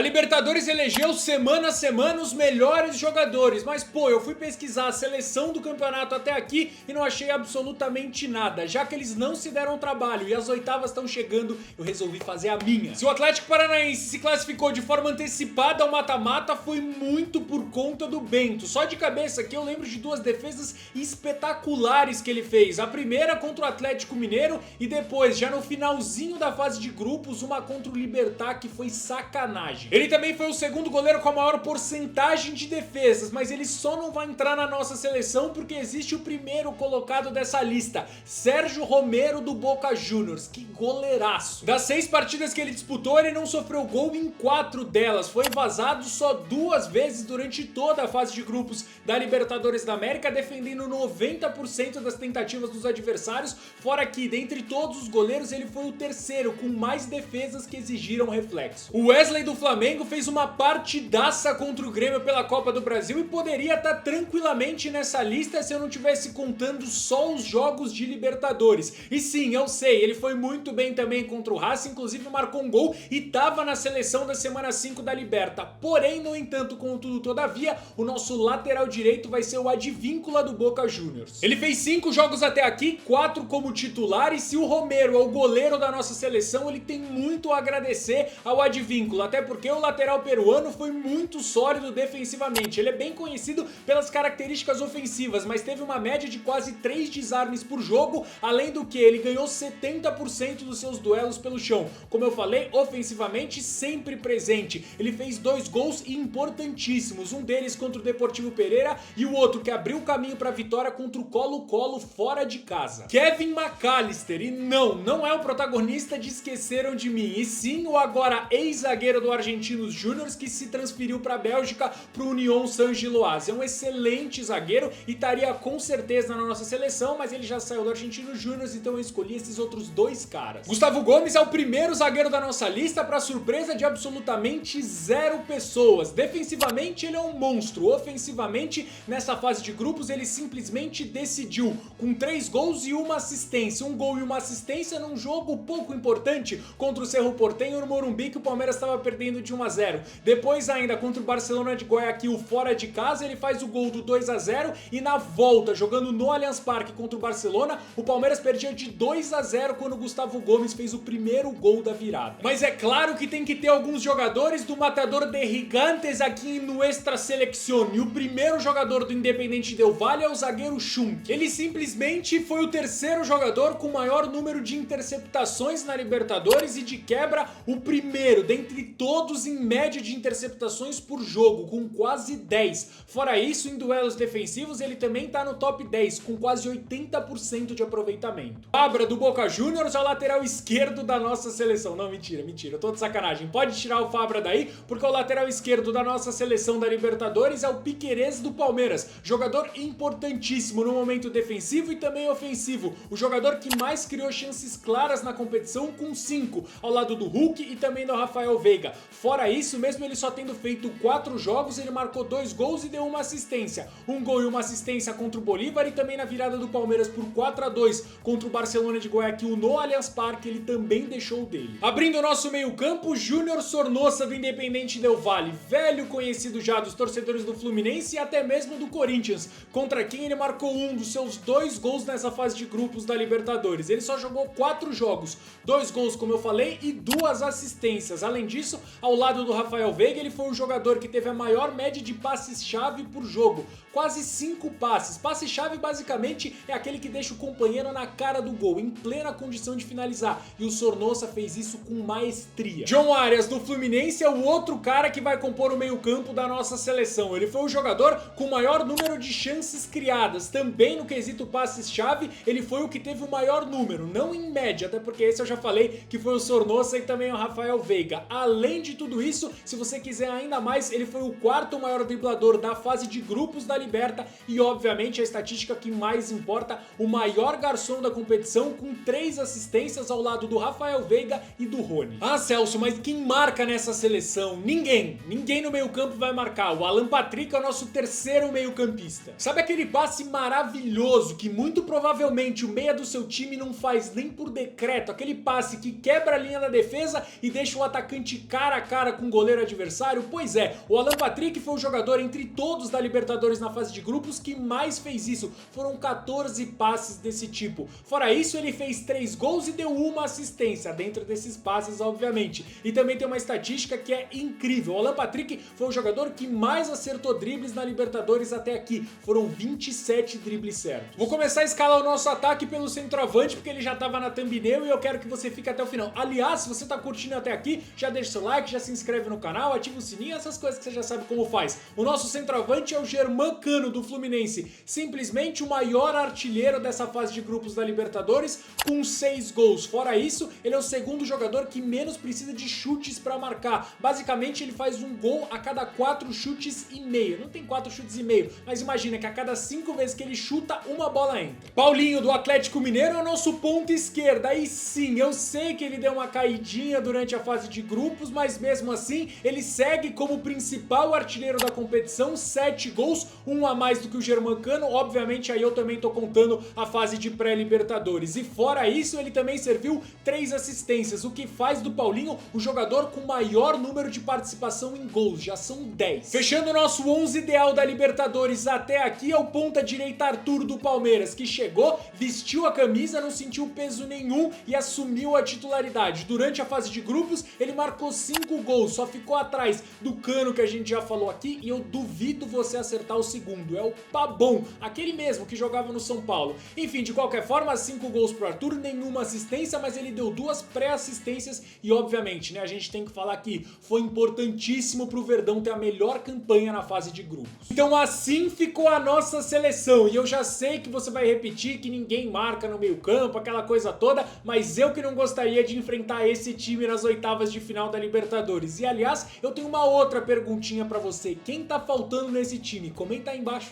A Libertadores elegeu semana a semana os melhores jogadores, mas pô, eu fui pesquisar a seleção do campeonato até aqui e não achei absolutamente nada. Já que eles não se deram trabalho e as oitavas estão chegando, eu resolvi fazer a minha. Se o Atlético Paranaense se classificou de forma antecipada ao mata-mata, foi muito por conta do Bento. Só de cabeça aqui eu lembro de duas defesas espetaculares que ele fez. A primeira contra o Atlético Mineiro e depois, já no finalzinho da fase de grupos, uma contra o Libertad que foi sacanagem. Ele também foi o segundo goleiro com a maior porcentagem de defesas, mas ele só não vai entrar na nossa seleção porque existe o primeiro colocado dessa lista, Sérgio Romero do Boca Juniors. Que goleiraço! Das 6 partidas que ele disputou, ele não sofreu gol em 4 delas, foi vazado só 2 vezes durante toda a fase de grupos da Libertadores da América, defendendo 90% das tentativas dos adversários, fora que, dentre todos os goleiros, ele foi o terceiro com mais defesas que exigiram reflexo. O Wesley do Flamengo fez uma partidaça contra o Grêmio pela Copa do Brasil e poderia estar tranquilamente nessa lista se eu não estivesse contando só os jogos de Libertadores. E sim, eu sei, ele foi muito bem também contra o Racing, inclusive marcou um gol e estava na seleção da semana 5 da Liberta. Porém, no entanto, contudo, todavia, o nosso lateral direito vai ser o Advíncula do Boca Juniors. Ele fez 5 jogos até aqui, 4 como titular, e se o Romero é o goleiro da nossa seleção, ele tem muito a agradecer ao Advíncula, até porque o lateral peruano foi muito sólido defensivamente. Ele é bem conhecido pelas características ofensivas, mas teve uma média de quase 3 desarmes por jogo, além do que ele ganhou 70% dos seus duelos pelo chão. Como eu falei, ofensivamente sempre presente. Ele fez 2 gols importantíssimos, um deles contra o Deportivo Pereira e o outro que abriu o caminho para a vitória contra o Colo-Colo fora de casa. Kevin McAllister, e não é o protagonista de Esqueceram de Mim, e sim o agora ex-zagueiro do Argentinos Júnior que se transferiu para a Bélgica pro Union Saint-Gilloise. É um excelente zagueiro e estaria com certeza na nossa seleção, mas ele já saiu do Argentinos Júnior, então eu escolhi esses outros 2 caras. Gustavo Gomes é o primeiro zagueiro da nossa lista, para surpresa de absolutamente 0 pessoas. Defensivamente ele é um monstro, ofensivamente nessa fase de grupos ele simplesmente decidiu, com 3 gols e 1 assistência. Um gol e 1 assistência num jogo pouco importante contra o Cerro Porteño no Morumbi, que o Palmeiras estava perdendo de 1-0. Depois ainda contra o Barcelona de Guayaquil fora de casa, ele faz o gol do 2-0 e na volta, jogando no Allianz Parque contra o Barcelona, o Palmeiras perdia de 2-0 quando o Gustavo Gomes fez o primeiro gol da virada. Mas é claro que tem que ter alguns jogadores do Matador de Gigantes aqui em Nuestra Selección, e o primeiro jogador do Independiente Del Valle é o zagueiro Schunk. Ele simplesmente foi o terceiro jogador com maior número de interceptações na Libertadores e de quebra o primeiro dentre todos em média de interceptações por jogo, com quase 10. Fora isso, em duelos defensivos ele também tá no top 10, com quase 80% de aproveitamento. Fabra do Boca Juniors é o lateral esquerdo da nossa seleção. Não, mentira, eu tô de sacanagem. Pode tirar o Fabra daí, porque o lateral esquerdo da nossa seleção da Libertadores é o Piquerez do Palmeiras, jogador importantíssimo no momento defensivo e também ofensivo, o jogador que mais criou chances claras na competição, com 5, ao lado do Hulk e também do Rafael Veiga. Fora isso, mesmo ele só tendo feito 4 jogos, ele marcou 2 gols e deu 1 assistência. Um gol e 1 assistência contra o Bolívar e também na virada do Palmeiras por 4-2 contra o Barcelona de Guayaquil no Allianz Parque, ele também deixou o dele. Abrindo o nosso meio campo, Júnior Sornosa do Independiente Del Valle, velho conhecido já dos torcedores do Fluminense e até mesmo do Corinthians, contra quem ele marcou um dos seus 2 gols nessa fase de grupos da Libertadores. Ele só jogou 4 jogos, 2 gols como eu falei e 2 assistências. Além disso, ao lado do Rafael Veiga, ele foi o jogador que teve a maior média de passes-chave por jogo, quase 5 passes. Passe-chave basicamente é aquele que deixa o companheiro na cara do gol, em plena condição de finalizar, e o Sornosa fez isso com maestria. John Arias do Fluminense é o outro cara que vai compor o meio-campo da nossa seleção. Ele foi o jogador com o maior número de chances criadas, também no quesito passes-chave, ele foi o que teve o maior número, não em média, até porque esse eu já falei que foi o Sornosa e também o Rafael Veiga. Além de tudo isso, se você quiser ainda mais, ele foi o 4º maior driblador da fase de grupos da Liberta e, obviamente, a estatística que mais importa, o maior garçom da competição, com 3 assistências ao lado do Rafael Veiga e do Rony. Ah, Celso, mas quem marca nessa seleção? Ninguém no meio campo vai marcar. O Alan Patrick é o nosso terceiro meio campista. Sabe aquele passe maravilhoso que muito provavelmente o meia do seu time não faz nem por decreto? Aquele passe que quebra a linha da defesa e deixa o atacante cara a cara com o goleiro adversário? Pois é, o Alan Patrick foi o jogador entre todos da Libertadores na fase de grupos que mais fez isso. Foram 14 passes desse tipo. Fora isso, ele fez 3 gols e deu uma assistência, dentro desses passes, obviamente. E também tem uma estatística que é incrível. O Alan Patrick foi o jogador que mais acertou dribles na Libertadores até aqui. Foram 27 dribles certos. Vou começar a escalar o nosso ataque pelo centroavante, porque ele já tava na thumbnail e eu quero que você fique até o final. Aliás, se você tá curtindo até aqui, já deixa seu like, já se inscreve no canal, ativa o sininho, essas coisas que você já sabe como faz. O nosso centroavante é o Germancano do Fluminense, simplesmente o maior artilheiro dessa fase de grupos da Libertadores, com 6 gols. Fora isso, ele é o segundo jogador que menos precisa de chutes para marcar. Basicamente, ele faz um gol a cada 4 chutes e meio. Não tem 4 chutes e meio, mas imagina que a cada 5 vezes que ele chuta, uma bola entra. Paulinho do Atlético Mineiro é o nosso ponta esquerda. Aí sim, eu sei que ele deu uma caidinha durante a fase de grupos, mas mesmo assim, ele segue como principal artilheiro da competição, 7 gols, um a mais do que o Germancano. Obviamente, aí eu também tô contando a fase de pré-Libertadores. E fora isso, ele também serviu 3 assistências, o que faz do Paulinho o jogador com maior número de participação em gols, já são 10. Fechando o nosso 11 ideal da Libertadores até aqui é o ponta direita Arthur do Palmeiras, que chegou, vestiu a camisa, não sentiu peso nenhum e assumiu a titularidade. Durante a fase de grupos, ele marcou 5 gols, só ficou atrás do Cano, que a gente já falou aqui, e eu duvido você acertar o segundo. É o Pabon, aquele mesmo que jogava no São Paulo. Enfim, de qualquer forma, 5 gols pro Arthur, nenhuma assistência, mas ele deu 2 pré-assistências e, obviamente, né, a gente tem que falar que foi importantíssimo pro Verdão ter a melhor campanha na fase de grupos. Então assim ficou a nossa seleção, e eu já sei que você vai repetir que ninguém marca no meio campo, aquela coisa toda, mas eu que não gostaria de enfrentar esse time nas oitavas de final da Libertadores. E aliás, eu tenho uma outra perguntinha pra você. Quem tá faltando nesse time? Comenta aí embaixo.